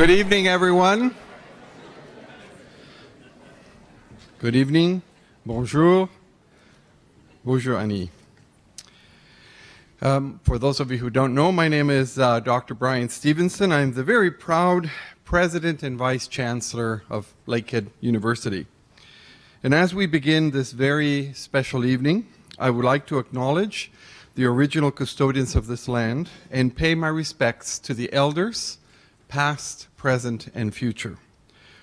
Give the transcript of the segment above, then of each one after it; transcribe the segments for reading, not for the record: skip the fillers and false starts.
Good evening, everyone. Good evening. Bonjour. Bonjour, Annie. For those of you who don't know, my name is Dr. Brian Stevenson. I'm the very proud President and Vice Chancellor of Lakehead University. And as we begin this very special evening, I would like to acknowledge the original custodians of this land and pay my respects to the elders, past, present, and future.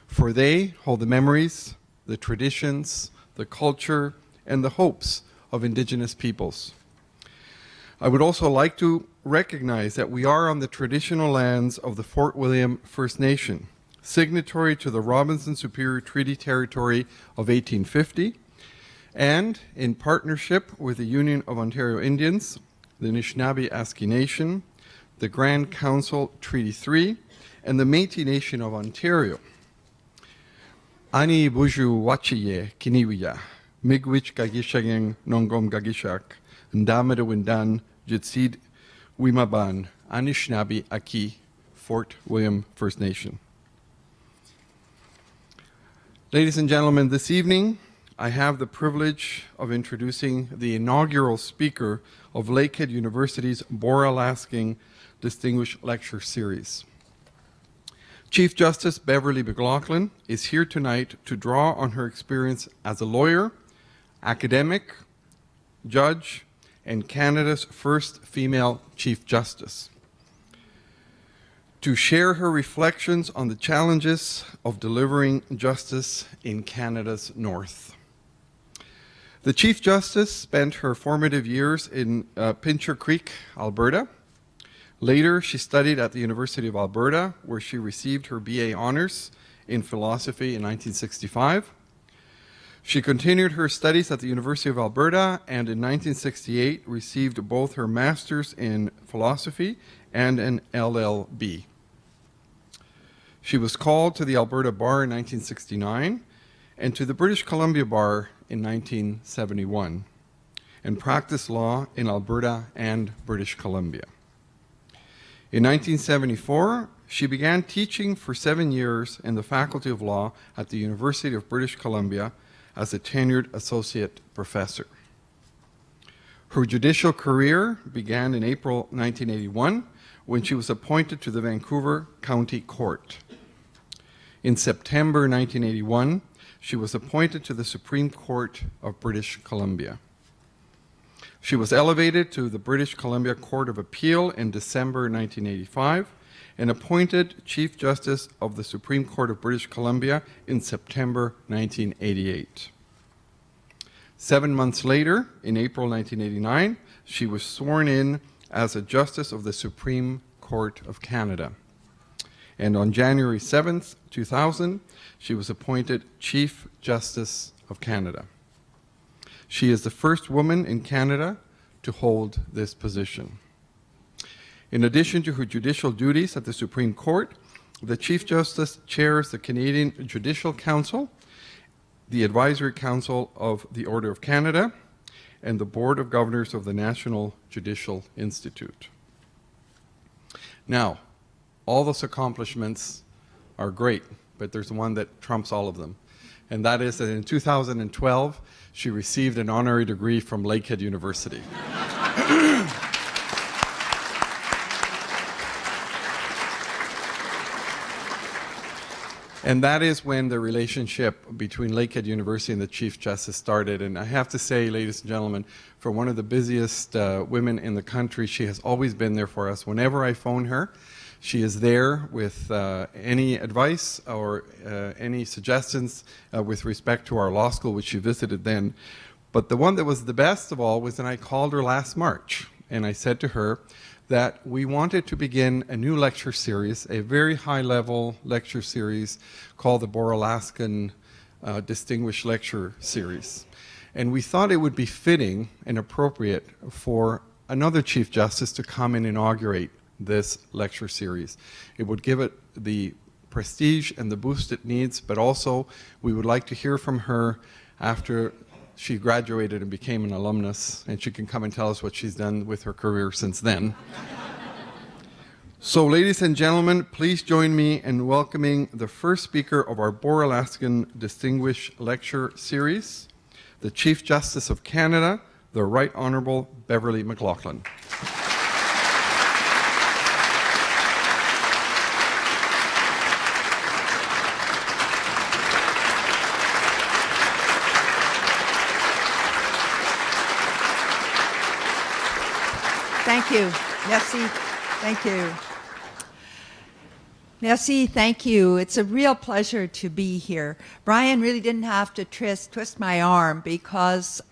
For they hold the memories, the traditions, the culture, and the hopes of Indigenous peoples. I would also like to recognize that we are on the traditional lands of the Fort William First Nation, signatory to the Robinson Superior Treaty Territory of 1850, and in partnership with the Union of Ontario Indians, the Anishinaabe-Aski Nation, the Grand Council Treaty 3, and the Métis Nation of Ontario. Ani buju wachiye kiniwiya, migwich gagishageng nongom gagishak, ndamada windan jitsid wimaban, Anishinaabe-Aki, Fort William First Nation. Ladies and gentlemen, this evening I have the privilege of introducing the inaugural speaker of Lakehead University's Bora-Laskin Distinguished Lecture Series. Chief Justice Beverley McLachlin is here tonight to draw on her experience as a lawyer, academic, judge, and Canada's first female Chief Justice, to share her reflections on the challenges of delivering justice in Canada's North. The Chief Justice spent her formative years in Pincher Creek, Alberta. Later, she studied at the University of Alberta, where she received her BA Honours in Philosophy in 1965. She continued her studies at the University of Alberta and in 1968 received both her Master's in Philosophy and an LLB. She was called to the Alberta Bar in 1969 and to the British Columbia Bar in 1971 and practiced law in Alberta and British Columbia. In 1974, she began teaching for 7 years in the Faculty of Law at the University of British Columbia as a tenured associate professor. Her judicial career began in April 1981 when she was appointed to the Vancouver County Court. In September 1981, she was appointed to the Supreme Court of British Columbia. She was elevated to the British Columbia Court of Appeal in December 1985 and appointed Chief Justice of the Supreme Court of British Columbia in September 1988. 7 months later, in April 1989, she was sworn in as a Justice of the Supreme Court of Canada. And on January 7th, 2000, she was appointed Chief Justice of Canada. She is the first woman in Canada to hold this position. In addition to her judicial duties at the Supreme Court, the Chief Justice chairs the Canadian Judicial Council, the Advisory Council of the Order of Canada, and the Board of Governors of the National Judicial Institute. Now, all those accomplishments are great, but there's one that trumps all of them. And that is that in 2012, she received an honorary degree from Lakehead University. And that is when the relationship between Lakehead University and the Chief Justice started. And I have to say, ladies and gentlemen, for one of the busiest women in the country, she has always been there for us. Whenever I phone her, she is there with any advice or any suggestions with respect to our law school, which she visited then. But the one that was the best of all was when I called her last March, and I said to her that we wanted to begin a new lecture series, a very high-level lecture series called the Bora-Laskin Distinguished Lecture Series. And we thought it would be fitting and appropriate for another Chief Justice to come and inaugurate this lecture series. It would give it the prestige and the boost it needs, but also we would like to hear from her after she graduated and became an alumnus, and she can come and tell us what she's done with her career since then. So, ladies and gentlemen, please join me in welcoming the first speaker of our Boer-Alaskan Distinguished Lecture Series, the Chief Justice of Canada, the Right Honourable Beverley McLachlin. Thank you. Merci. Thank you. Merci, thank you. It's a real pleasure to be here. Brian really didn't have to twist my arm because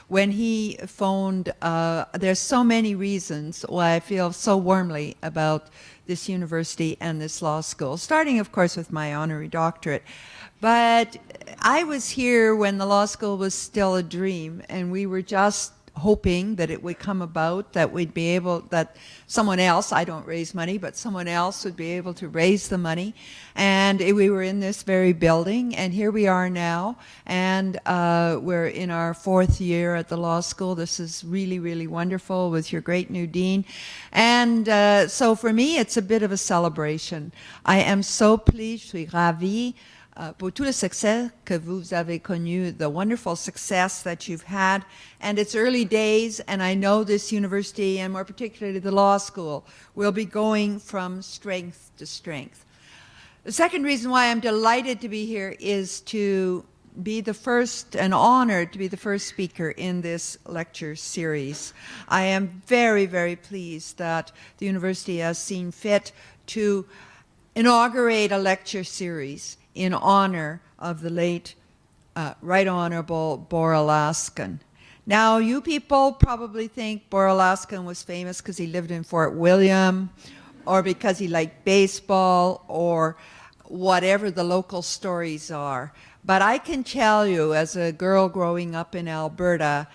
when he phoned, there's so many reasons why I feel so warmly about this university and this law school, starting, of course, with my honorary doctorate. But I was here when the law school was still a dream, and we were just hoping that it would come about, that we'd be able, that someone else, I don't raise money, but someone else would be able to raise the money. And we were in this very building, and here we are now, and we're in our 4th year at the law school. This is really, really wonderful with your great new dean. And so for me, it's a bit of a celebration. I am so pleased, je suis ravie, pour tout le succès que vous avez connu, the wonderful success that you've had. And it's early days, and I know this university, and more particularly the law school, will be going from strength to strength. The second reason why I'm delighted to be here is to be the first, and honored to be the first speaker in this lecture series. I am very, very pleased that the university has seen fit to inaugurate a lecture series in honor of the late Right Honourable Beverley. Now, you people probably think Beverley was famous because he lived in Fort William, or because he liked baseball, or whatever the local stories are. But I can tell you, as a girl growing up in Alberta,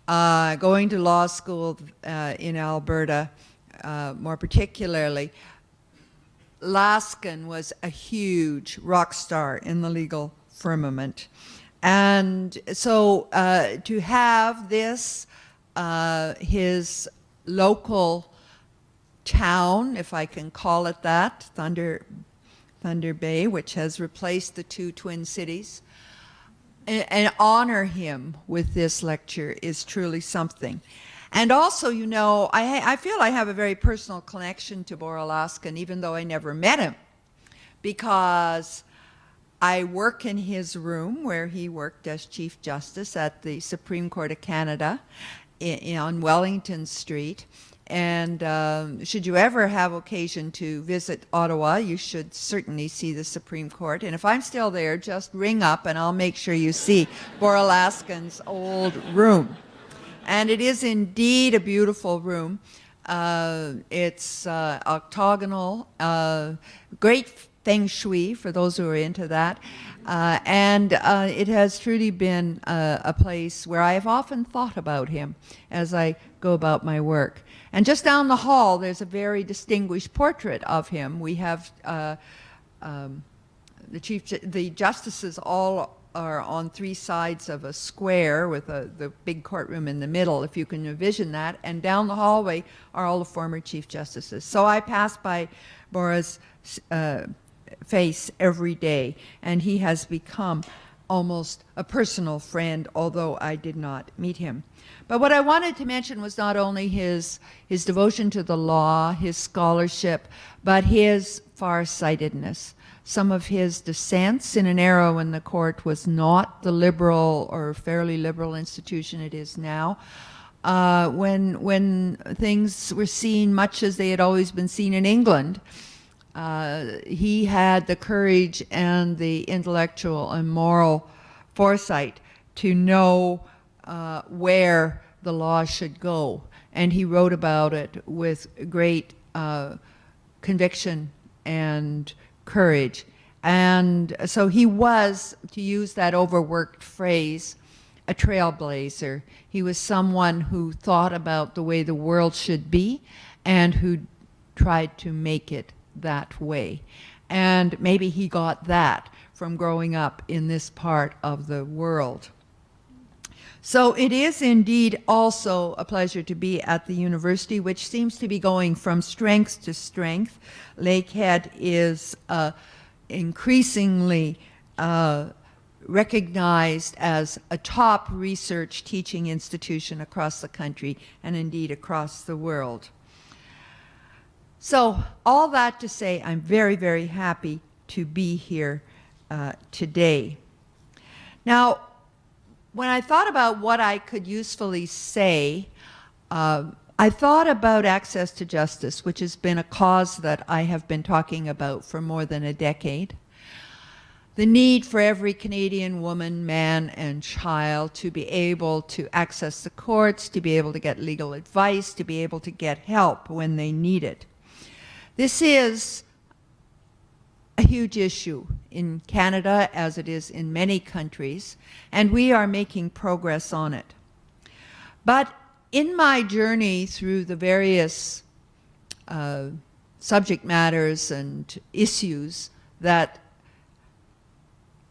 going to law school in Alberta, more particularly, Laskin was a huge rock star in the legal firmament. And so to have this, his local town, if I can call it that, Thunder Bay, which has replaced the 2 twin cities, and honor him with this lecture is truly something. And also, you know, I feel I have a very personal connection to Beverley, even though I never met him, because I work in his room where he worked as Chief Justice at the Supreme Court of Canada on Wellington Street. And should you ever have occasion to visit Ottawa, you should certainly see the Supreme Court. And if I'm still there, just ring up and I'll make sure you see Beverley's old room. And it is indeed a beautiful room. It's octagonal, great feng shui for those who are into that. And it has truly been a place where I have often thought about him as I go about my work. And just down the hall, there's a very distinguished portrait of him. We have the justices all are on 3 sides of a square with the big courtroom in the middle, if you can envision that. And down the hallway are all the former Chief Justices. So I pass by Bora's face every day, and he has become almost a personal friend, although I did not meet him. But what I wanted to mention was not only his devotion to the law, his scholarship, but his farsightedness. Some of his dissents in an era when the court was not the liberal or fairly liberal institution it is now, when things were seen much as they had always been seen in England, he had the courage and the intellectual and moral foresight to know where the law should go. And he wrote about it with great conviction and courage. And so he was, to use that overworked phrase, a trailblazer. He was someone who thought about the way the world should be and who tried to make it that way. And maybe he got that from growing up in this part of the world. So it is indeed also a pleasure to be at the university, which seems to be going from strength to strength. Lakehead is increasingly recognized as a top research teaching institution across the country and indeed across the world. So all that to say, I'm very, very happy to be here today. Now, when I thought about what I could usefully say, I thought about access to justice, which has been a cause that I have been talking about for more than a decade. The need for every Canadian woman, man, and child to be able to access the courts, to be able to get legal advice, to be able to get help when they need it. This is a huge issue in Canada, as it is in many countries, and we are making progress on it. But in my journey through the various subject matters and issues that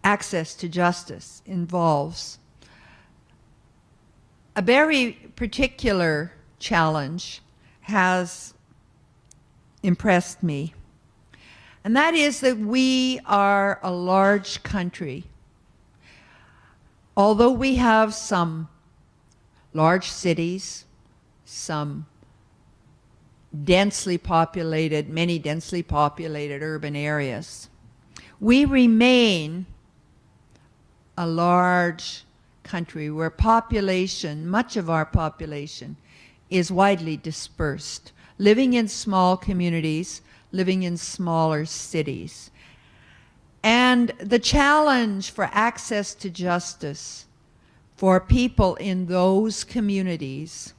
access to justice involves, a very particular challenge has impressed me. And that is that we are a large country. Although we have some large cities, some densely populated, many densely populated urban areas, we remain a large country where population, much of our population, is widely dispersed, living in small communities, living in smaller cities. And the challenge for access to justice for people in those communities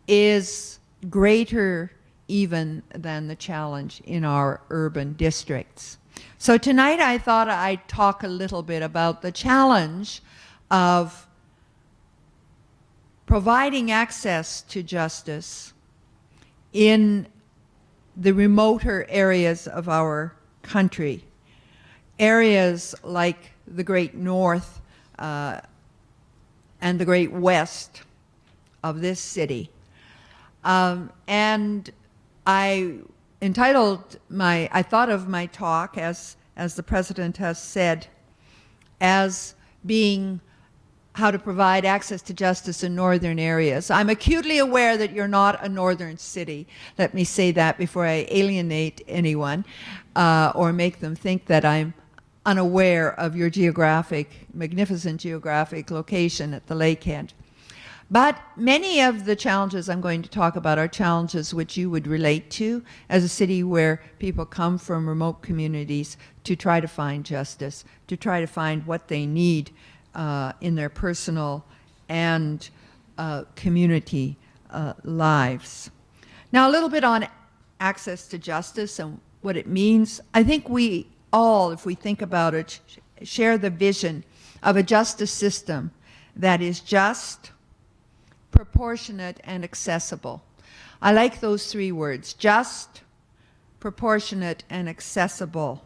is greater even than the challenge in our urban districts. So tonight I thought I'd talk a little bit about the challenge of providing access to justice in the remoter areas of our country, areas like the Great North and the Great West of this city. And I thought of my talk, as the President has said, as being how to provide access to justice in northern areas. I'm acutely aware that you're not a northern city. Let me say that before I alienate anyone or make them think that I'm unaware of your magnificent geographic location at the Lakehead. But many of the challenges I'm going to talk about are challenges which you would relate to as a city where people come from remote communities to try to find justice, to try to find what they need in their personal and community lives. Now, a little bit on access to justice and what it means. I think we all, if we think about it, share the vision of a justice system that is just, proportionate, and accessible. I like those three words: just, proportionate, and accessible.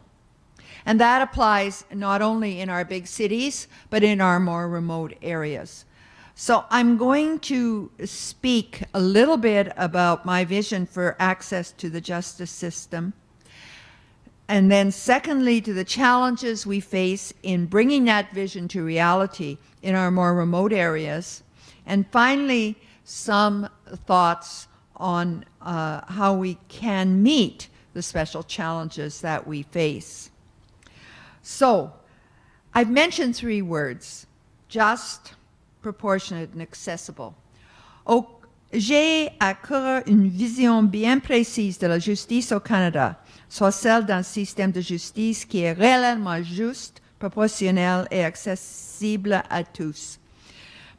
And that applies not only in our big cities, but in our more remote areas. So I'm going to speak a little bit about my vision for access to the justice system. And then secondly, to the challenges we face in bringing that vision to reality in our more remote areas. And finally, some thoughts on how we can meet the special challenges that we face. So, I've mentioned three words: just, proportionate, and accessible. J'ai à cœur une vision bien précise de la justice au Canada, soit celle d'un système de justice qui est réellement juste, proportionnel et accessible à tous.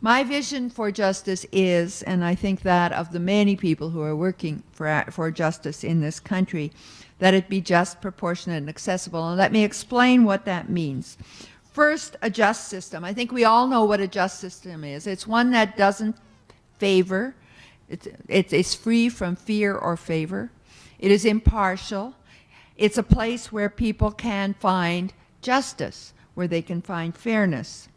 My vision for justice is, and I think that of the many people who are working for justice in this country, that it be just, proportionate, and accessible. And let me explain what that means. First, a just system. I think we all know what a just system is. It's one that doesn't favor. It's free from fear or favor. It is impartial. It's a place where people can find justice, where they can find fairness.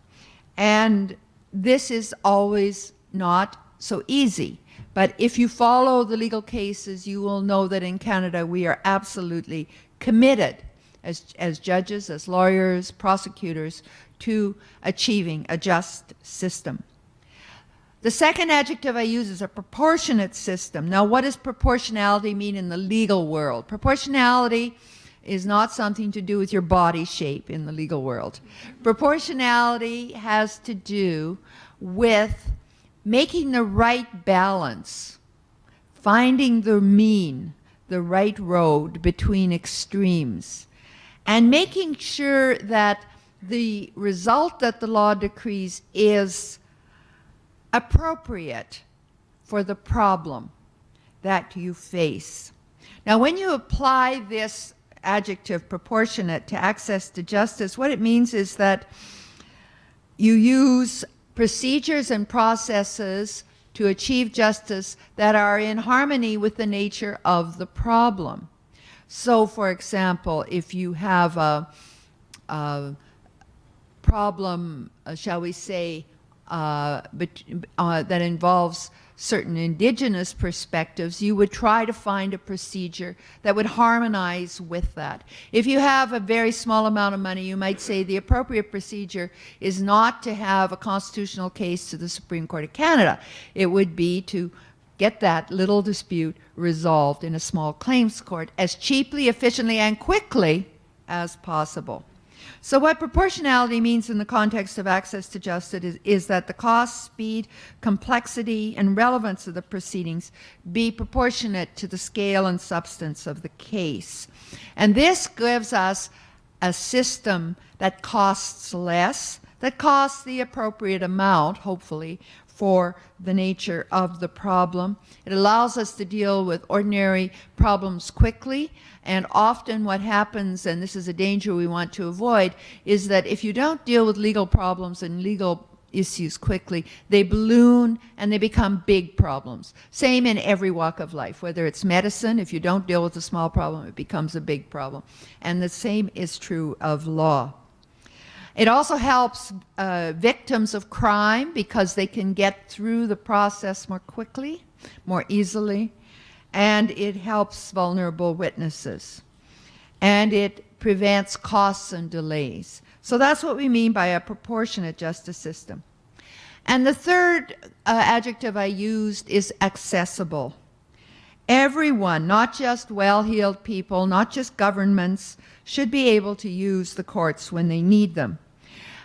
And this is always not so easy. But if you follow the legal cases, you will know that in Canada we are absolutely committed as judges, as lawyers, prosecutors, to achieving a just system. The second adjective I use is a proportionate system. Now, what does proportionality mean in the legal world? Proportionality is not something to do with your body shape in the legal world. Proportionality has to do with making the right balance, finding the mean, the right road between extremes, and making sure that the result that the law decrees is appropriate for the problem that you face. Now, when you apply this adjective proportionate to access to justice, what it means is that you use procedures and processes to achieve justice that are in harmony with the nature of the problem. So, for example, if you have a problem, shall we say, that involves certain indigenous perspectives, you would try to find a procedure that would harmonize with that. If you have a very small amount of money, you might say the appropriate procedure is not to have a constitutional case to the Supreme Court of Canada. It would be to get that little dispute resolved in a small claims court as cheaply, efficiently, and quickly as possible. So what proportionality means in the context of access to justice is that the cost, speed, complexity, and relevance of the proceedings be proportionate to the scale and substance of the case. And this gives us a system that costs less, that costs the appropriate amount, hopefully, for the nature of the problem. It allows us to deal with ordinary problems quickly, and often what happens, and this is a danger we want to avoid, is that if you don't deal with legal problems and legal issues quickly, they balloon and they become big problems. Same in every walk of life, whether it's medicine, if you don't deal with a small problem, it becomes a big problem. And the same is true of law. It also helps victims of crime because they can get through the process more quickly, more easily, and it helps vulnerable witnesses. And it prevents costs and delays. So that's what we mean by a proportionate justice system. And the third adjective I used is accessible. Everyone, not just well-heeled people, not just governments, should be able to use the courts when they need them.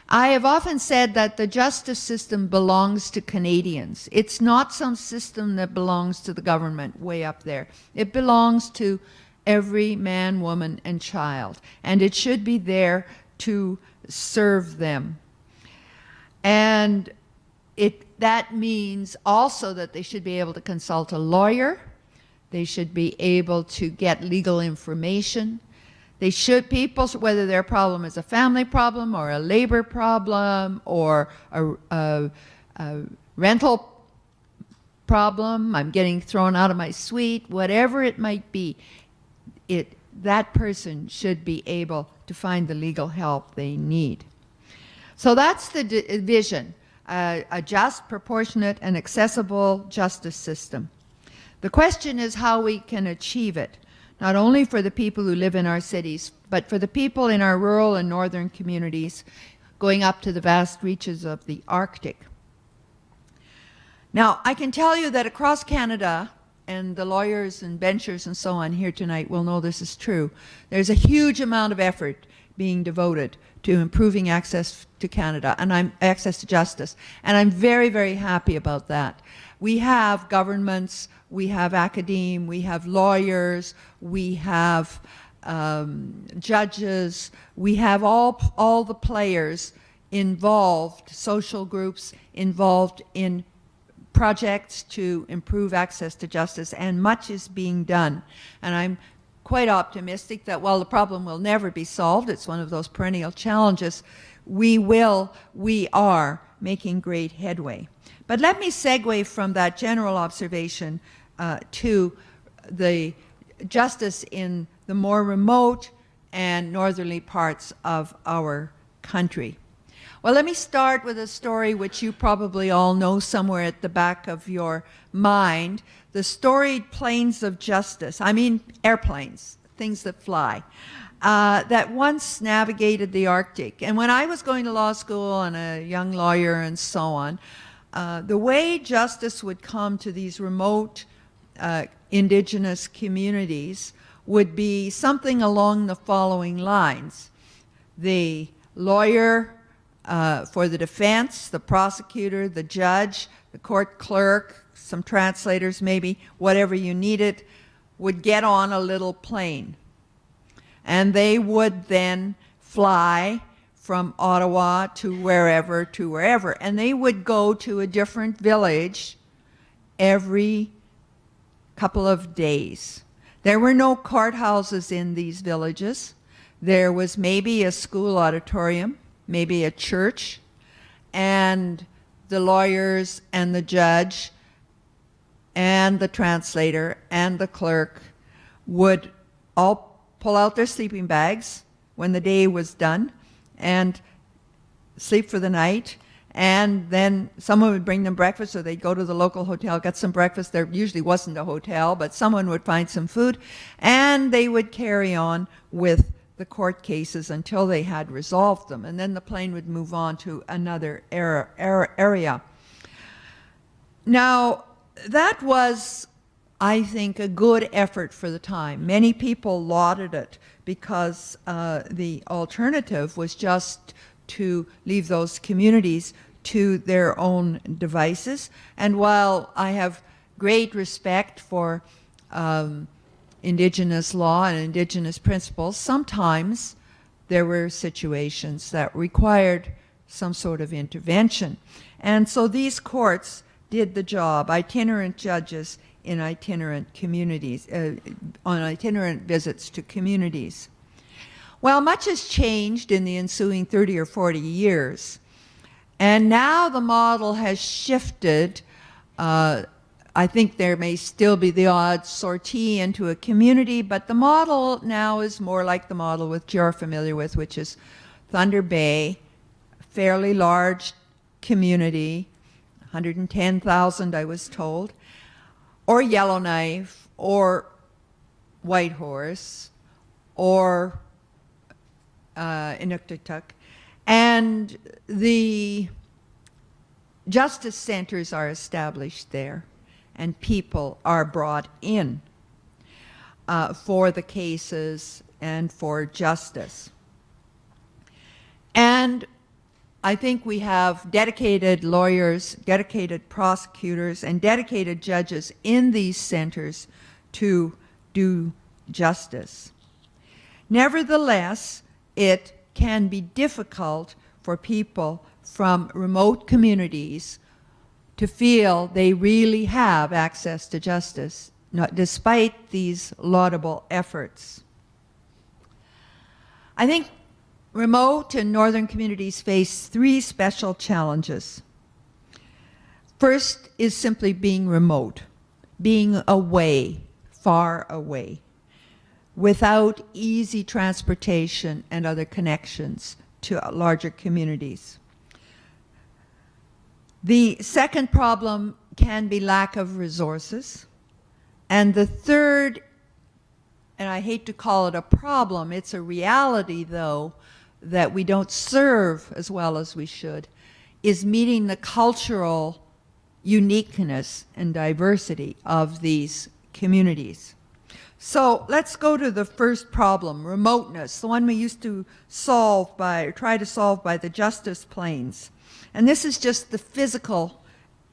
I have often said that the justice system belongs to Canadians. It's not some system that belongs to the government way up there. It belongs to every man, woman, and child, and it should be there to serve them. And that means also that they should be able to consult a lawyer. They should be able to get legal information. They should, people, whether their problem is a family problem or a labor problem or a rental problem, I'm getting thrown out of my suite, whatever it might be, that person should be able to find the legal help they need. So that's the vision, a just, proportionate, and accessible justice system. The question is how we can achieve it, not only for the people who live in our cities, but for the people in our rural and northern communities going up to the vast reaches of the Arctic. Now, I can tell you that across Canada, and the lawyers and benchers and so on here tonight will know this is true, there's a huge amount of effort being devoted to improving access to Canada, and access to justice. And I'm very, very happy about that. We have governments, we have academe, we have lawyers, we have judges, we have all the players involved, social groups involved in projects to improve access to justice, and much is being done. And I'm quite optimistic that while the problem will never be solved, it's one of those perennial challenges, we are making great headway. But let me segue from that general observation to the justice in the more remote and northerly parts of our country. Well, let me start with a story which you probably all know somewhere at the back of your mind. The storied planes of justice, I mean airplanes, things that fly, that once navigated the Arctic. And when I was going to law school and a young lawyer and so on, the way justice would come to these remote indigenous communities would be something along the following lines. The lawyer for the defense, the prosecutor, the judge, the court clerk, some translators maybe, whatever you needed, would get on a little plane. And they would then fly from Ottawa to wherever. And they would go to a different village every couple of days. There were no courthouses in these villages. There was maybe a school auditorium, maybe a church, and the lawyers and the judge and the translator and the clerk would all pull out their sleeping bags when the day was done and sleep for the night. And then someone would bring them breakfast, or they'd go to the local hotel, get some breakfast. There usually wasn't a hotel, but someone would find some food, and they would carry on with the court cases until they had resolved them. And then the plane would move on to another area. Now, that was, I think, a good effort for the time. Many people lauded it because the alternative was just to leave those communities to their own devices. And while I have great respect for Indigenous law and Indigenous principles, sometimes there were situations that required some sort of intervention. And so these courts did the job, itinerant judges in itinerant communities, on itinerant visits to communities. Well, much has changed in the ensuing 30 or 40 years. And now the model has shifted. I think there may still be the odd sortie into a community, but the model now is more like the model which you're familiar with, which is Thunder Bay, fairly large community, 110,000 I was told, or Yellowknife, or Whitehorse, or Inuktitut. And the justice centers are established there, and people are brought in for the cases and for justice. And I think we have dedicated lawyers, dedicated prosecutors, and dedicated judges in these centers to do justice. Nevertheless, it can be difficult for people from remote communities to feel they really have access to justice, despite these laudable efforts. I think remote and northern communities face three special challenges. First is simply being remote, being away, far away, without easy transportation and other connections to larger communities. The second problem can be lack of resources. And the third, and I hate to call it a problem, it's a reality though, that we don't serve as well as we should, is meeting the cultural uniqueness and diversity of these communities. So let's go to the first problem, remoteness, the one we used to try to solve by the justice planes. And this is just the physical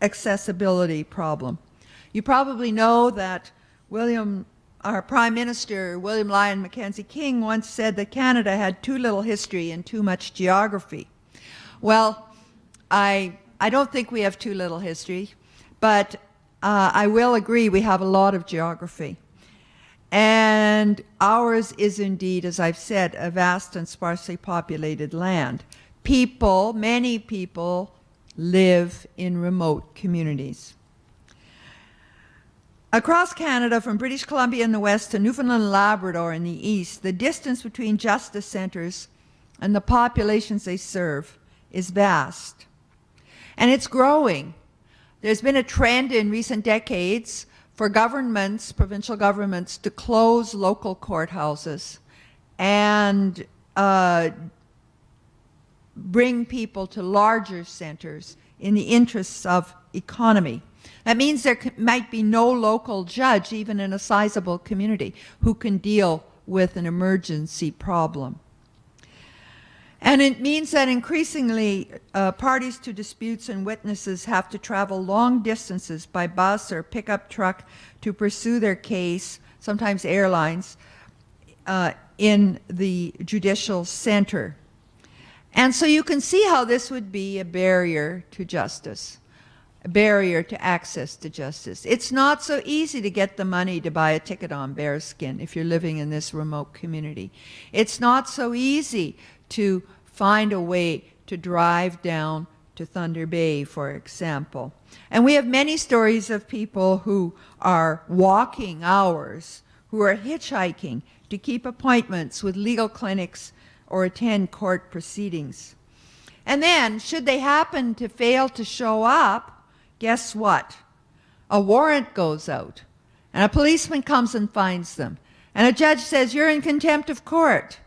accessibility problem. You probably know that our Prime Minister, William Lyon Mackenzie King, once said that Canada had too little history and too much geography. Well, I don't think we have too little history, but I will agree we have a lot of geography. And ours is indeed, as I've said, a vast and sparsely populated land. Many people live in remote communities. Across Canada, from British Columbia in the west to Newfoundland and Labrador in the east, the distance between justice centers and the populations they serve is vast. And it's growing. There's been a trend in recent decades for governments, provincial governments, to close local courthouses and bring people to larger centers in the interests of economy. That means there might be no local judge, even in a sizable community, who can deal with an emergency problem. And it means that increasingly parties to disputes and witnesses have to travel long distances by bus or pickup truck to pursue their case, sometimes airlines, in the judicial center. And so you can see how this would be a barrier to justice, a barrier to access to justice. It's not so easy to get the money to buy a ticket on bearskin if you're living in this remote community. It's not so easy to find a way to drive down to Thunder Bay, for example. And we have many stories of people who are walking hours, who are hitchhiking to keep appointments with legal clinics or attend court proceedings. And then, should they happen to fail to show up, guess what? A warrant goes out, and a policeman comes and finds them, and a judge says, "You're in contempt of court."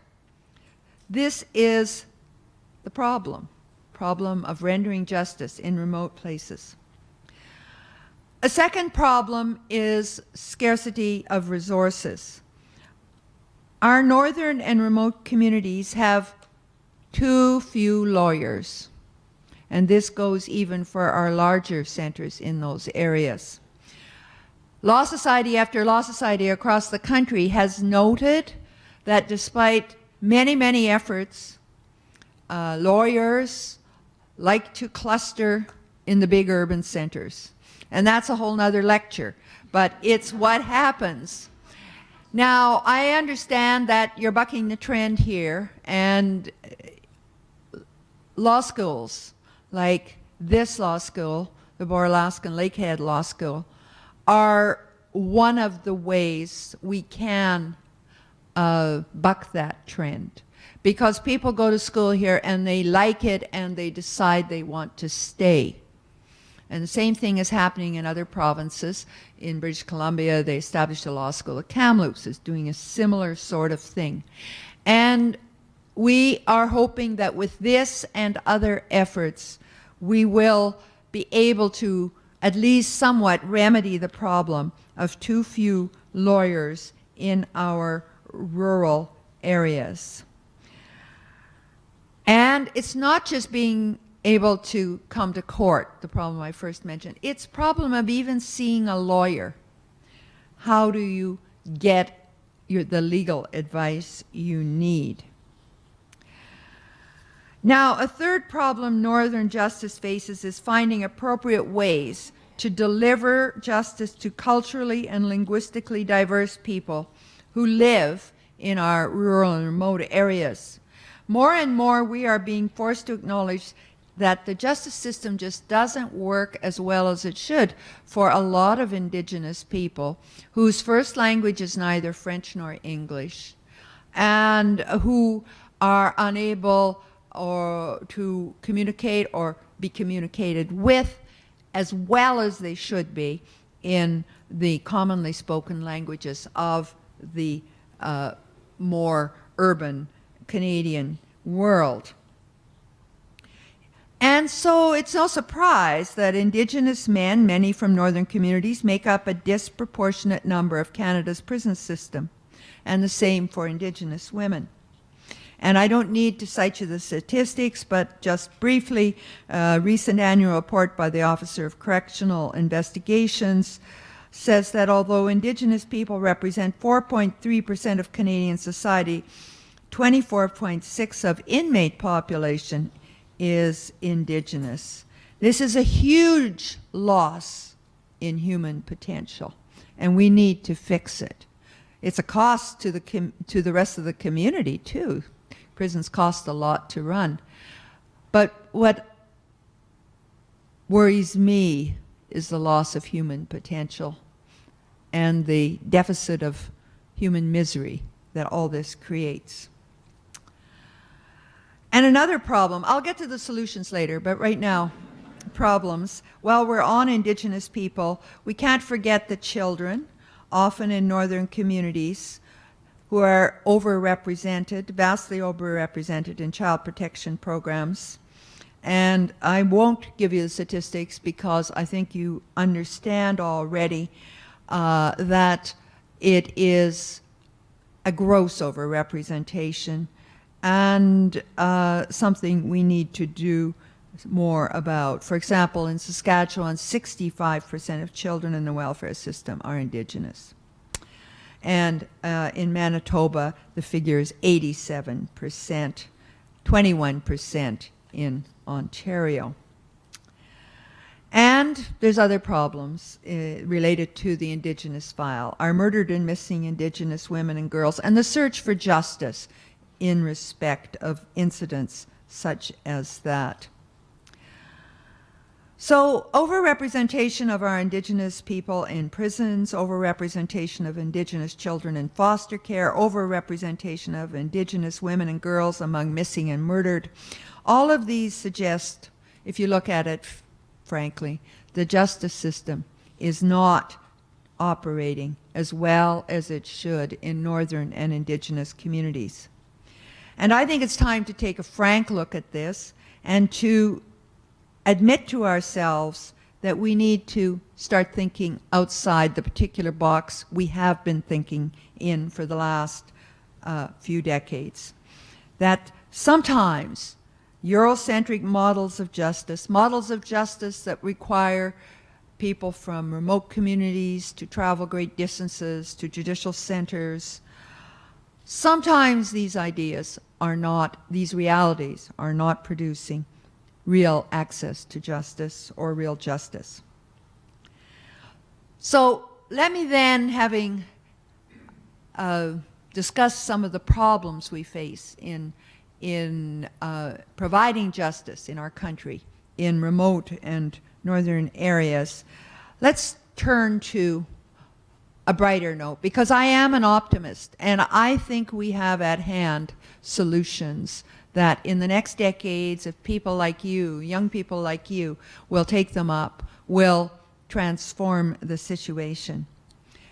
This is the problem of rendering justice in remote places. A second problem is scarcity of resources. Our northern and remote communities have too few lawyers, and this goes even for our larger centers in those areas. Law society after law society across the country has noted that despite many, many efforts, lawyers like to cluster in the big urban centers. And that's a whole nother lecture, but it's what happens. Now, I understand that you're bucking the trend here, and law schools like this law school, the Boralaskan Lakehead Law School, are one of the ways we can buck that trend. Because people go to school here and they like it and they decide they want to stay. And the same thing is happening in other provinces. In British Columbia, they established a law school at Kamloops is doing a similar sort of thing. And we are hoping that with this and other efforts, we will be able to at least somewhat remedy the problem of too few lawyers in our rural areas. And it's not just being able to come to court, the problem I first mentioned. It's a problem of even seeing a lawyer. How do you get the legal advice you need? Now, a third problem Northern justice faces is finding appropriate ways to deliver justice to culturally and linguistically diverse people who live in our rural and remote areas. More and more, we are being forced to acknowledge that the justice system just doesn't work as well as it should for a lot of Indigenous people whose first language is neither French nor English, and who are unable to communicate or be communicated with as well as they should be in the commonly spoken languages of the more urban Canadian world. And so it's no surprise that Indigenous men, many from northern communities, make up a disproportionate number of Canada's prison system, and the same for Indigenous women. And I don't need to cite you the statistics, but just briefly, a recent annual report by the Officer of Correctional Investigations says that although Indigenous people represent 4.3% of Canadian society, 24.6% of inmate population is Indigenous. This is a huge loss in human potential, and we need to fix it. It's a cost to the rest of the community, too. Prisons cost a lot to run. But what worries me is the loss of human potential and the deficit of human misery that all this creates. And another problem, I'll get to the solutions later, but right now, problems. While we're on Indigenous people, we can't forget the children, often in northern communities, who are overrepresented, vastly overrepresented in child protection programs. And I won't give you the statistics because I think you understand already that it is a gross overrepresentation and something we need to do more about. For example, in Saskatchewan, 65% of children in the welfare system are Indigenous. And in Manitoba, the figure is 87%, 21% in Ontario. And there's other problems related to the Indigenous file. Our murdered and missing Indigenous women and girls, and the search for justice in respect of incidents such as that. So, overrepresentation of our Indigenous people in prisons, overrepresentation of Indigenous children in foster care, overrepresentation of Indigenous women and girls among missing and murdered. All of these suggest, if you look at it frankly, the justice system is not operating as well as it should in northern and Indigenous communities. And I think it's time to take a frank look at this and to admit to ourselves that we need to start thinking outside the particular box we have been thinking in for the last few decades. That sometimes Eurocentric models of justice that require people from remote communities to travel great distances to judicial centers, sometimes these ideas are not, these realities are not producing real access to justice or real justice. So let me then, having discussed some of the problems we face in providing justice in our country in remote and northern areas, let's turn to a brighter note, because I am an optimist and I think we have at hand solutions that in the next decades, if people like you, young people like you, will take them up, will transform the situation.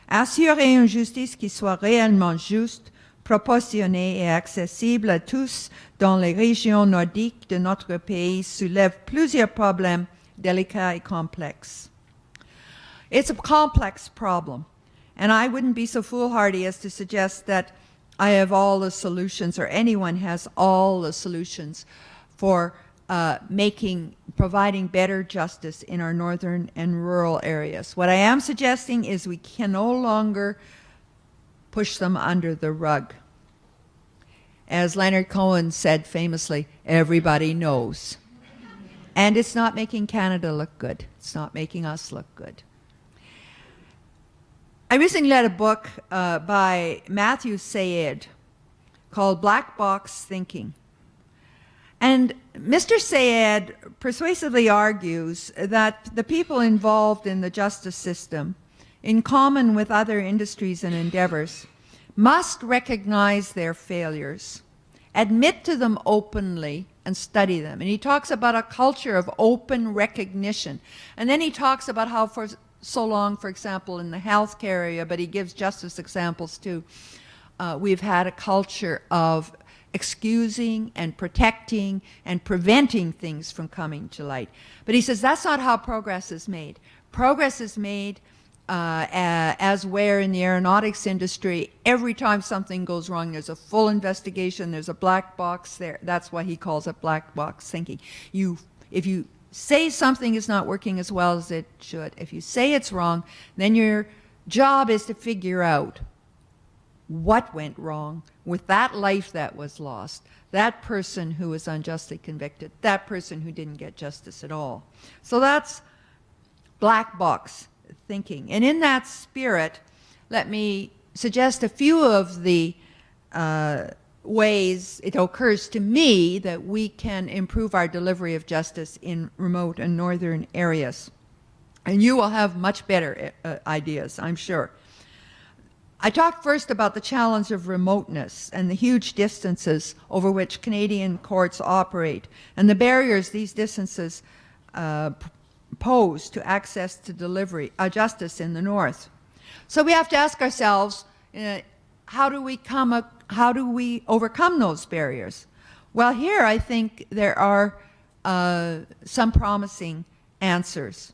Assurer une justice qui soit réellement juste, proportionnée et accessible à tous dans les régions nordiques de notre pays soulève plusieurs problèmes délicats et complexes. It's a complex problem, and I wouldn't be so foolhardy as to suggest that I have all the solutions or anyone has all the solutions for providing better justice in our northern and rural areas. What I am suggesting is we can no longer push them under the rug. As Leonard Cohen said famously, everybody knows. And it's not making Canada look good. It's not making us look good. I recently read a book by Matthew Syed called Black Box Thinking. And Mr. Syed persuasively argues that the people involved in the justice system, in common with other industries and endeavors, must recognize their failures, admit to them openly, and study them. And he talks about a culture of open recognition. And then he talks about how for so long, for example, in the healthcare area, but he gives justice examples too, we've had a culture of excusing and protecting and preventing things from coming to light. But he says that's not how progress is made. Progress is made as where in the aeronautics industry, every time something goes wrong, there's a full investigation, there's a black box there. That's why he calls it black box thinking. If you say something is not working as well as it should, if you say it's wrong, then your job is to figure out what went wrong with that life that was lost, that person who was unjustly convicted, that person who didn't get justice at all. So that's black box thinking. And in that spirit, let me suggest a few of the ways it occurs to me that we can improve our delivery of justice in remote and northern areas. And you will have much better ideas, I'm sure. I talked first about the challenge of remoteness and the huge distances over which Canadian courts operate and the barriers these distances pose to access to justice in the North. So we have to ask ourselves, how do we overcome those barriers? Well, here I think there are some promising answers.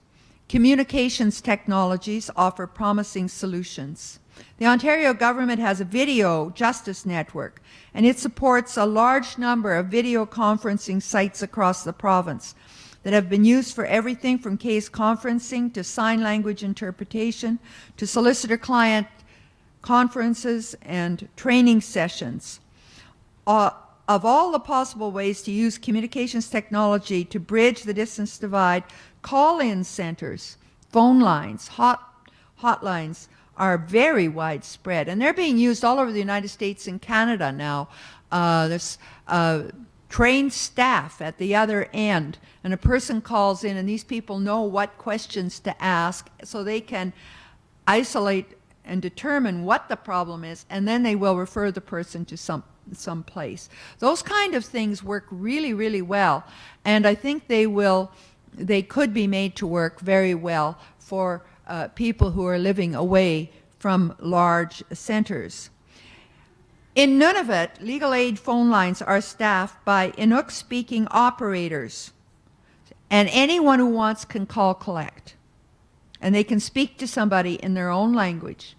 Communications technologies offer promising solutions. The Ontario government has a video justice network, and it supports a large number of video conferencing sites across the province that have been used for everything from case conferencing to sign language interpretation to solicitor-client conferences and training sessions. Of all the possible ways to use communications technology to bridge the distance divide, call-in centers, phone lines, hotlines are very widespread, and they're being used all over the United States and Canada now. There's trained staff at the other end, and a person calls in, and these people know what questions to ask so they can isolate and determine what the problem is, and then they will refer the person to some place. Those kind of things work really, really well, and I think they could be made to work very well for people who are living away from large centers. In Nunavut, legal aid phone lines are staffed by Inuk-speaking operators, and anyone who wants can call collect. And they can speak to somebody in their own language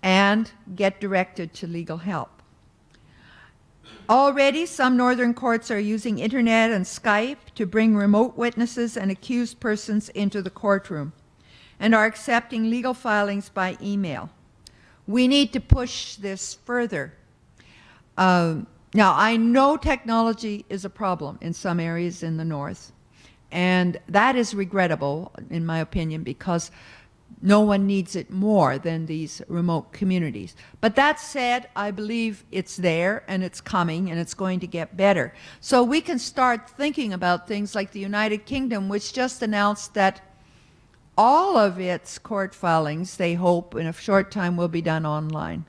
and get directed to legal help. Already, some northern courts are using internet and Skype to bring remote witnesses and accused persons into the courtroom and are accepting legal filings by email. We need to push this further. Now, I know technology is a problem in some areas in the North, and that is regrettable, in my opinion, because no one needs it more than these remote communities. But that said, I believe it's there, and it's coming, and it's going to get better. So we can start thinking about things like the United Kingdom, which just announced that all of its court filings, they hope, in a short time will be done online.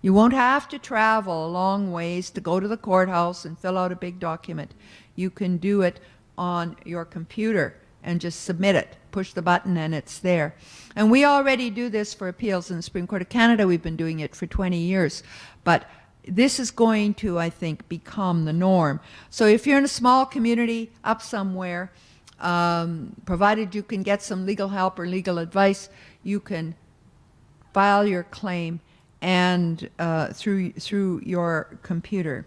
You won't have to travel a long ways to go to the courthouse and fill out a big document. You can do it on your computer and just submit it. Push the button and it's there. And we already do this for appeals in the Supreme Court of Canada. We've been doing it for 20 years. But this is going to, I think, become the norm. So if you're in a small community up somewhere, provided you can get some legal help or legal advice, you can file your claim and through your computer.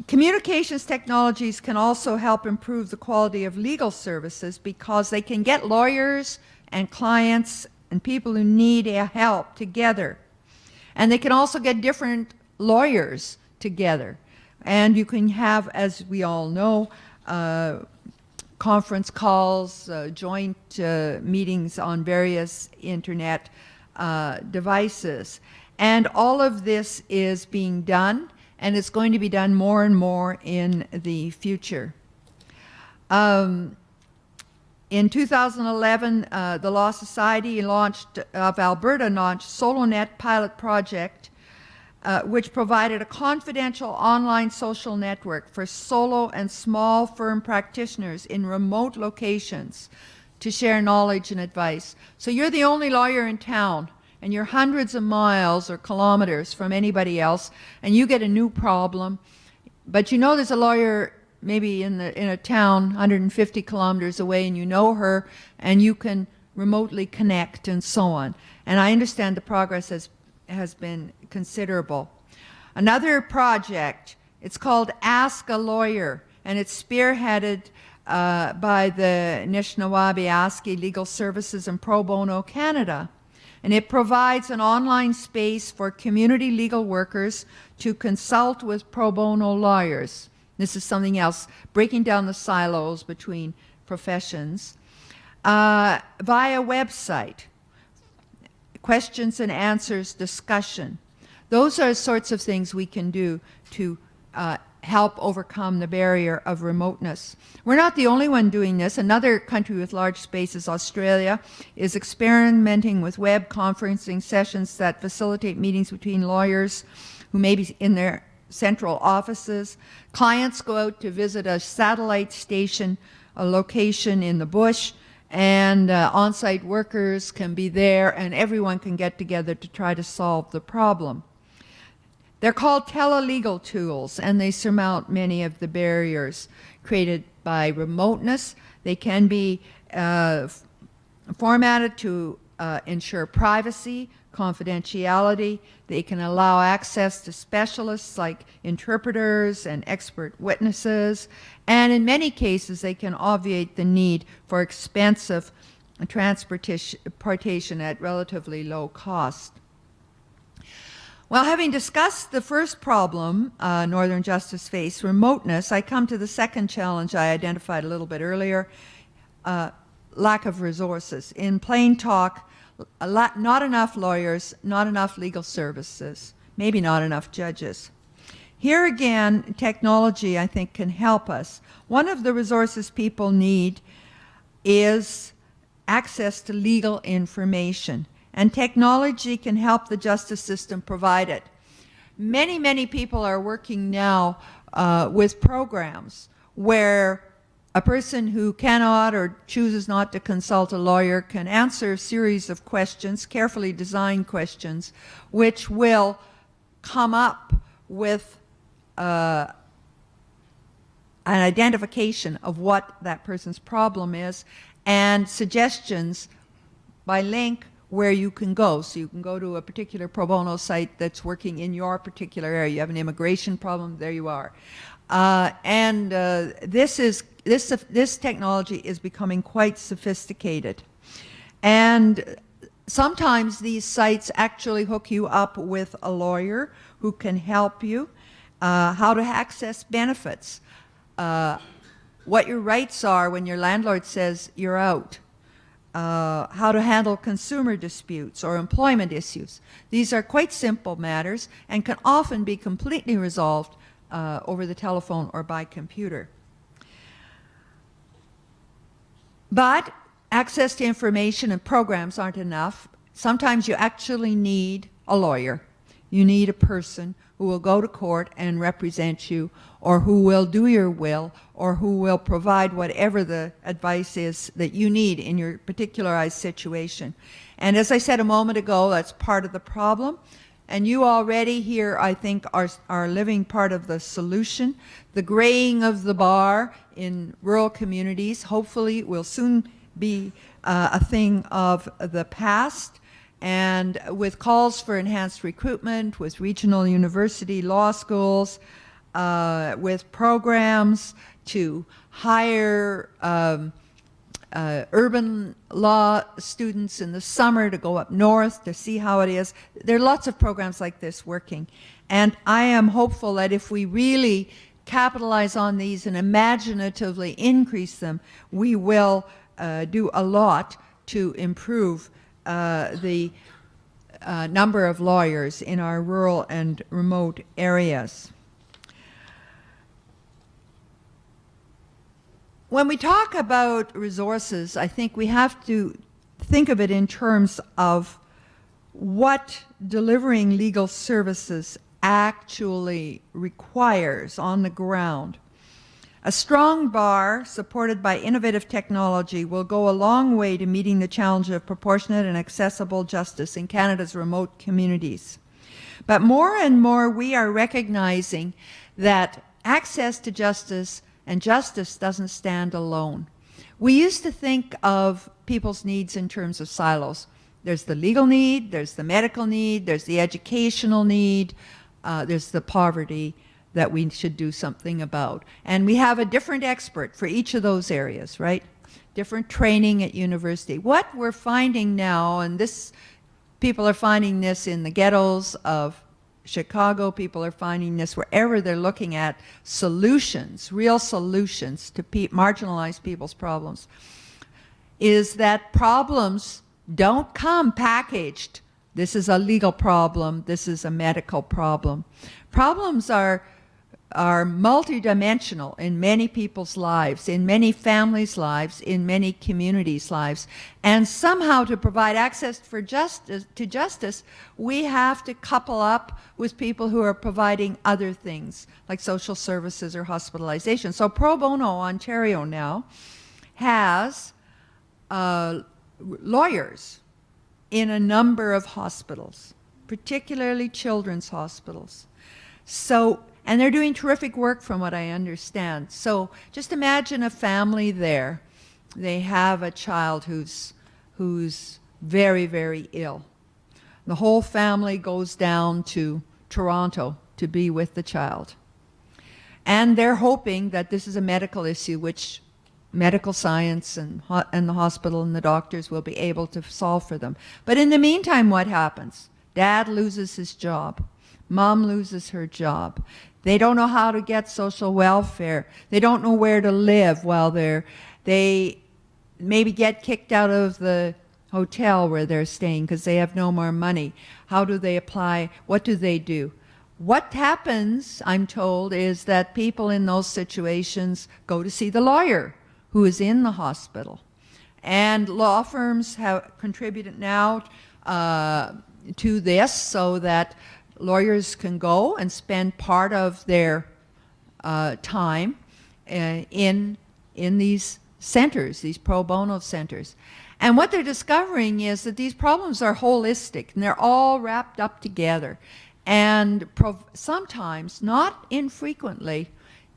Communications technologies can also help improve the quality of legal services because they can get lawyers and clients and people who need help together. And they can also get different lawyers together. And you can have, as we all know, conference calls, joint meetings on various internet devices. And all of this is being done, and it's going to be done more and more in the future. In 2011, the Law Society of Alberta launched SoloNet pilot project, which provided a confidential online social network for solo and small firm practitioners in remote locations to share knowledge and advice. So you're the only lawyer in town, and you're hundreds of miles or kilometers from anybody else, and you get a new problem, but you know there's a lawyer maybe in a town 150 kilometers away, and you know her, and you can remotely connect and so on. And I understand the progress has been considerable. Another project, it's called Ask a Lawyer, and it's spearheaded by the Anishinaabe Legal Services and Pro Bono Canada. And it provides an online space for community legal workers to consult with pro bono lawyers. This is something else, breaking down the silos between professions. Via website, questions and answers discussion. Those are sorts of things we can do to help overcome the barrier of remoteness. We're not the only one doing this. Another country with large spaces, Australia, is experimenting with web conferencing sessions that facilitate meetings between lawyers who may be in their central offices. Clients go out to visit a satellite station, a location in the bush, and on-site workers can be there, and everyone can get together to try to solve the problem. They're called telelegal tools, and they surmount many of the barriers created by remoteness. They can be formatted to ensure privacy, confidentiality. They can allow access to specialists like interpreters and expert witnesses. And in many cases, they can obviate the need for expensive transportation at relatively low cost. Well, having discussed the first problem Northern Justice faced, remoteness, I come to the second challenge I identified a little bit earlier, lack of resources. In plain talk, not enough lawyers, not enough legal services, maybe not enough judges. Here again, technology, I think, can help us. One of the resources people need is access to legal information. And technology can help the justice system provide it. Many, many people are working now with programs where a person who cannot or chooses not to consult a lawyer can answer a series of questions, carefully designed questions, which will come up with an identification of what that person's problem is and suggestions by link where you can go. So you can go to a particular pro bono site that's working in your particular area. You have an immigration problem, there you are. This technology is becoming quite sophisticated. And sometimes these sites actually hook you up with a lawyer who can help you how to access benefits, what your rights are when your landlord says you're out, how to handle consumer disputes or employment issues. These are quite simple matters and can often be completely resolved over the telephone or by computer. But access to information and programs aren't enough. Sometimes you actually need a lawyer. You need a person who will go to court and represent you, or who will do your will, or who will provide whatever the advice is that you need in your particularized situation. And as I said a moment ago, that's part of the problem. And you already here, I think, are living part of the solution. The graying of the bar in rural communities hopefully will soon be a thing of the past. And with calls for enhanced recruitment, with regional university law schools, with programs to hire urban law students in the summer to go up north to see how it is. There are lots of programs like this working. And I am hopeful that if we really capitalize on these and imaginatively increase them, we will do a lot to improve the number of lawyers in our rural and remote areas. When we talk about resources, I think we have to think of it in terms of what delivering legal services actually requires on the ground. A strong bar supported by innovative technology will go a long way to meeting the challenge of proportionate and accessible justice in Canada's remote communities. But more and more we are recognizing that access to justice and justice doesn't stand alone. We used to think of people's needs in terms of silos. There's the legal need, there's the medical need, there's the educational need, there's the poverty that we should do something about. And we have a different expert for each of those areas, right? Different training at university. What we're finding now, and this, people are finding this in the ghettos of Chicago, people are finding this wherever they're looking at solutions, real solutions to marginalized people's problems, is that problems don't come packaged. This is a legal problem, this is a medical problem. Problems are are multidimensional in many people's lives, in many families' lives, in many communities' lives. And somehow to provide access to justice, we have to couple up with people who are providing other things, like social services or hospitalization. So Pro Bono Ontario now has lawyers in a number of hospitals, particularly children's hospitals. So, and they're doing terrific work from what I understand. So just imagine a family there. They have a child who's very, very ill. The whole family goes down to Toronto to be with the child. And they're hoping that this is a medical issue, which medical science and the hospital and the doctors will be able to solve for them. But in the meantime, what happens? Dad loses his job. Mom loses her job. They don't know how to get social welfare. They don't know where to live while they maybe get kicked out of the hotel where they're staying because they have no more money. How do they apply? What do they do? What happens, I'm told, is that people in those situations go to see the lawyer who is in the hospital. And law firms have contributed now to this so that lawyers can go and spend part of their time in these centers, these pro bono centers. And what they're discovering is that these problems are holistic and they're all wrapped up together. And sometimes, not infrequently,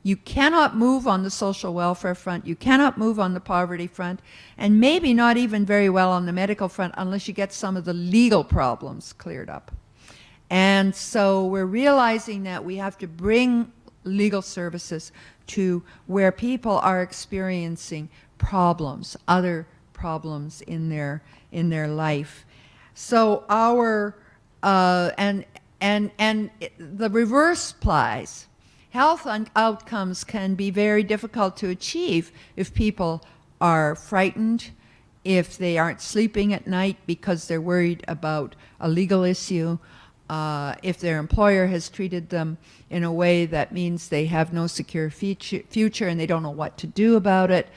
you cannot move on the social welfare front, you cannot move on the poverty front, and maybe not even very well on the medical front unless you get some of the legal problems cleared up. And so we're realizing that we have to bring legal services to where people are experiencing problems, other problems in their life. So our and the reverse applies. Health outcomes can be very difficult to achieve if people are frightened, if they aren't sleeping at night because they're worried about a legal issue, if their employer has treated them in a way that means they have no secure future and they don't know what to do about it.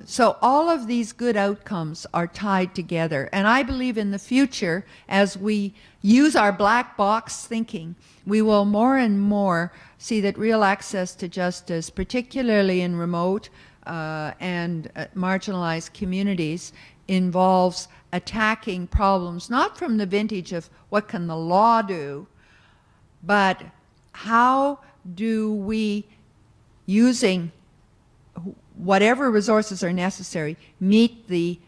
So all of these good outcomes are tied together. And I believe in the future, as we use our black box thinking, we will more and more see that real access to justice, particularly in remote and marginalized communities, involves attacking problems, not from the vintage of what can the law do, but how do we, using whatever resources are necessary, meet the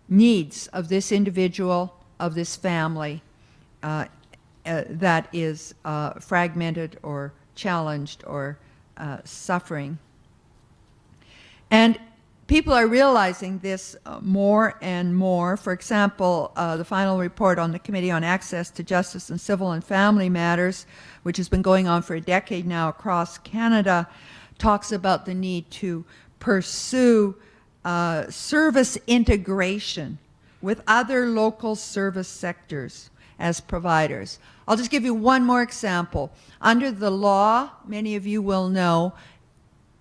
needs of this individual, of this family that is fragmented or challenged or suffering. And people are realizing this more and more. For example, the final report on the Committee on Access to Justice in Civil and Family Matters, which has been going on for a decade now across Canada, talks about the need to pursue service integration with other local service sectors as providers. I'll just give you one more example. Under the law, many of you will know,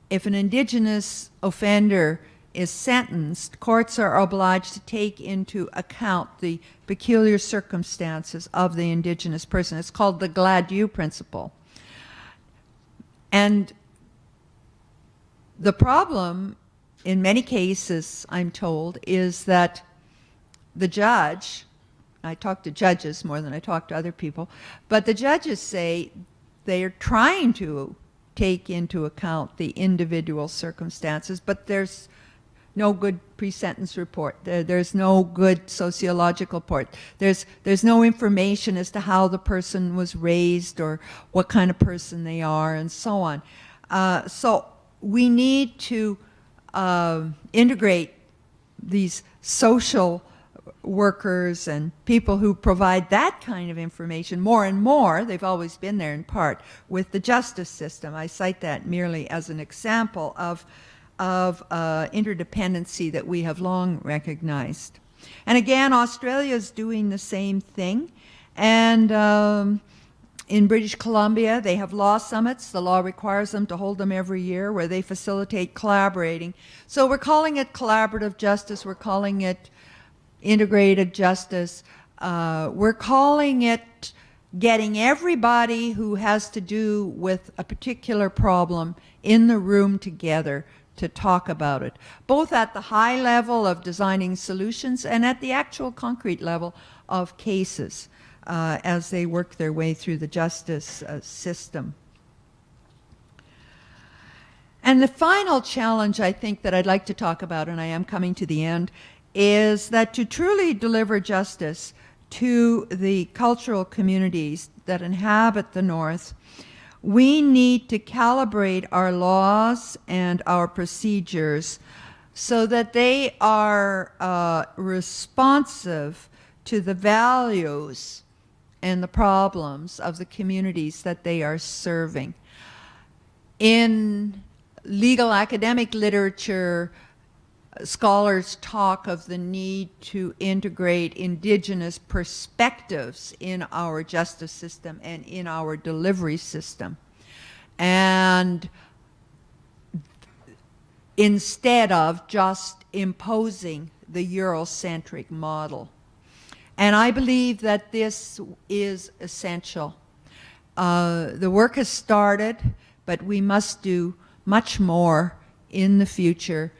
if an Indigenous offender is sentenced, courts are obliged to take into account the peculiar circumstances of the Indigenous person. It's called the Gladue principle. And the problem, in many cases, I'm told, is that the judge, I talk to judges more than I talk to other people, but the judges say they are trying to take into account the individual circumstances, but there's no good pre-sentence report. There's no good sociological report. There's no information as to how the person was raised or what kind of person they are and so on. So we need to integrate these social workers and people who provide that kind of information more and more. They've always been there in part with the justice system. I cite that merely as an example of interdependency that we have long recognized. And again, Australia is doing the same thing. And In British Columbia, they have law summits. The law requires them to hold them every year where they facilitate collaborating. So we're calling it collaborative justice. We're calling it integrated justice. We're calling it getting everybody who has to do with a particular problem in the room together to talk about it, both at the high level of designing solutions and at the actual concrete level of cases. As they work their way through the justice system. And the final challenge I think that I'd like to talk about, and I am coming to the end, is that to truly deliver justice to the cultural communities that inhabit the North, we need to calibrate our laws and our procedures so that they are responsive to the values and the problems of the communities that they are serving. In legal academic literature, scholars talk of the need to integrate Indigenous perspectives in our justice system and in our delivery system. And instead of just imposing the Eurocentric model. And I believe that this is essential. The work has started, but we must do much more in the future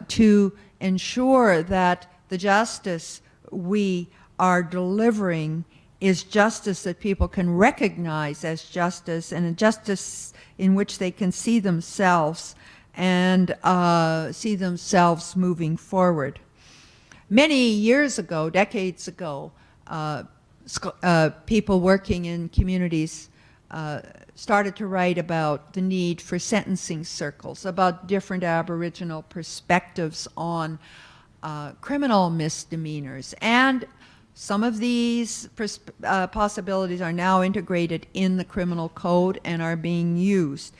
to ensure that the justice we are delivering is justice that people can recognize as justice, and a justice in which they can see themselves and see themselves moving forward. Many years ago, decades ago, people working in communities started to write about the need for sentencing circles, about different Aboriginal perspectives on criminal misdemeanors. And some of these possibilities are now integrated in the criminal code and are being used.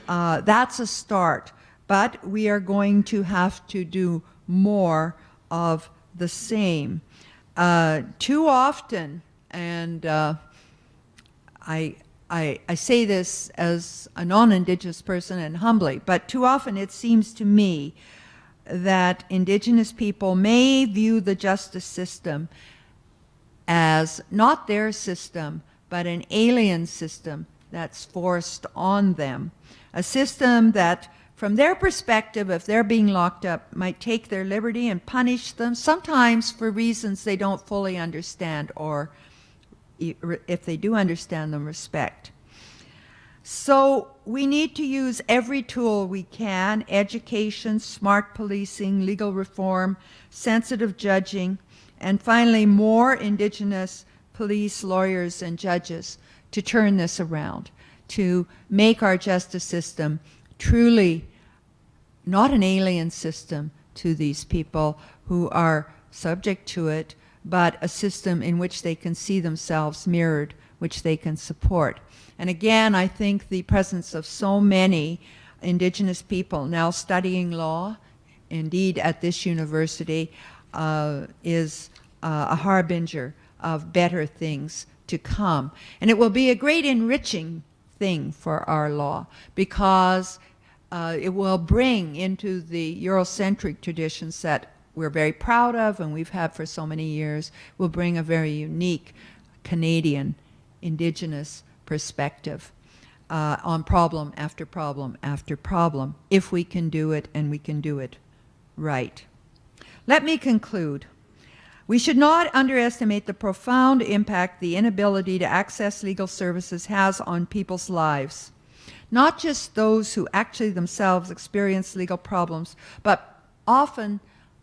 That's a start, but we are going to have to do more of the same. Too often, and I say this as a non-Indigenous person and humbly, but too often it seems to me that Indigenous people may view the justice system as not their system, but an alien system that's forced on them. A system that, from their perspective, if they're being locked up, might take their liberty and punish them, sometimes for reasons they don't fully understand, or if they do understand them, respect. So we need to use every tool we can: education, smart policing, legal reform, sensitive judging, and finally more Indigenous police, lawyers, and judges to turn this around, to make our justice system truly not an alien system to these people who are subject to it, but a system in which they can see themselves mirrored, which they can support. And again, I think the presence of so many Indigenous people now studying law, indeed at this university, is a harbinger of better things to come. And it will be a great enriching thing for our law, because it will bring into the Eurocentric traditions that we're very proud of and we've had for so many years, will bring a very unique Canadian Indigenous perspective on problem after problem after problem, if we can do it, and we can do it right. Let me conclude. We should not underestimate the profound impact the inability to access legal services has on people's lives. Not just those who actually themselves experience legal problems, but often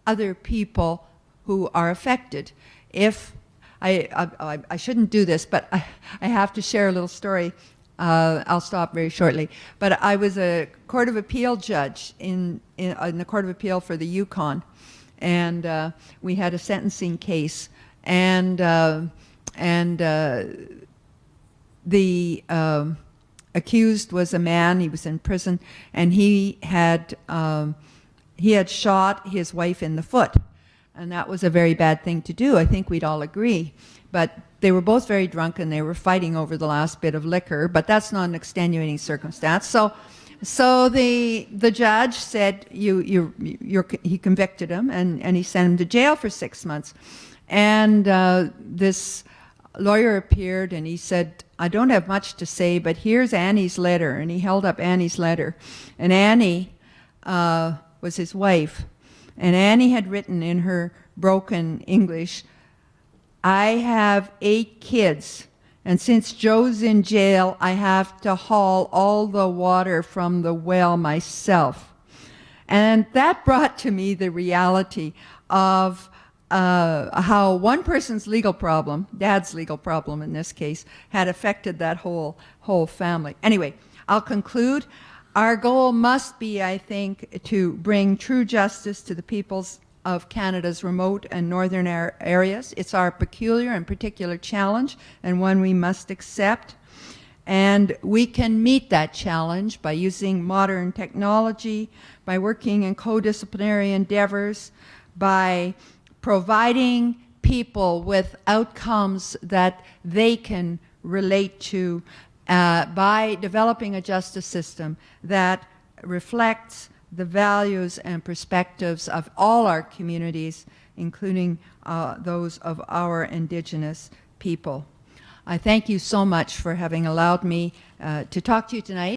other people who are affected. If I shouldn't do this, but I have to share a little story. I'll stop very shortly. But I was a Court of Appeal judge in the Court of Appeal for the Yukon, and we had a sentencing case, and the accused was a man. He was in prison, and he had shot his wife in the foot. and that was a very bad thing to do. I think we'd all agree. But they were both very drunk, and they were fighting over the last bit of liquor, but that's not an extenuating circumstance. So the judge said he convicted him, and he sent him to jail for 6 months. And this lawyer appeared, and he said, I don't have much to say, but here's Annie's letter. And he held up Annie's letter. And Annie was his wife. And Annie had written in her broken English, I have 8 kids, and since Joe's in jail, I have to haul all the water from the well myself. And that brought to me the reality of how one person's legal problem, Dad's legal problem in this case, had affected that whole family. Anyway, I'll conclude. Our goal must be, I think, to bring true justice to the peoples of Canada's remote and northern areas. It's our peculiar and particular challenge, and one we must accept. And we can meet that challenge by using modern technology, by working in co-disciplinary endeavors, by providing people with outcomes that they can relate to, by developing a justice system that reflects the values and perspectives of all our communities, including those of our Indigenous people. I thank you so much for having allowed me to talk to you tonight.